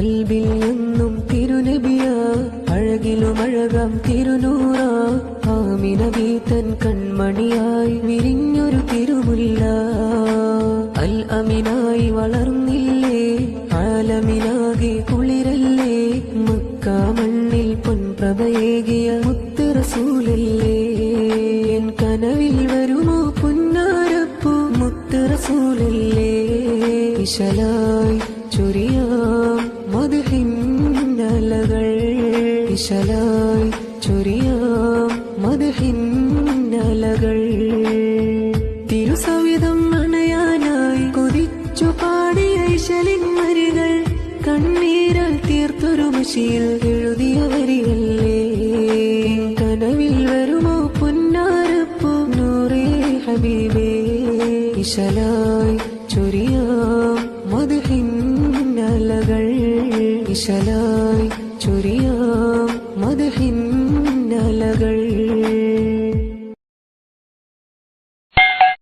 കൽബിൽ എന്നും തിരുനബിയാ, അഴകിലും അഴകാം തിരുനൂറാ. ആമിന ബീതൻ കൺമണിയായി വിരിഞ്ഞൊരു തിരുമുല്ല. അൽ അമിനായി വളർന്നില്ലേ, ആലമിനാകെ കുളിരല്ലേ. മക്ക മണ്ണിൽ പൊൻപ്രഭയേകിയ മുത്ത് റസൂലല്ലേ. എൻ കനവിൽ വരുമോ പുന്നാരപ്പൂ മുത്ത് റസൂലല്ലേ. ഇശലായി ചൊരിയാം മദ്ഹിൻ അലകൾ, ഇശലായി ചൊരിയാം മദ്ഹിൻ അലകൾ. തിരുസവിധം അണയാനായി കൊതിച്ചു പാടിയ ഇശലിൻ വരികൾ, കണ്ണീരാൽ തീർത്തൊരു മഷിയിൽ എഴുതിയ വരികളല്ലേ. കനവിൽ വരുമോ പുന്നാരപ്പൂ നൂറേ ഹബീബേ. ഇശലായി ചൊരിയാം മദ്ഹിൻ അലകൾ, ഇശലായി ചൊരിയാം മദ്ഹിൻ അലകൾ.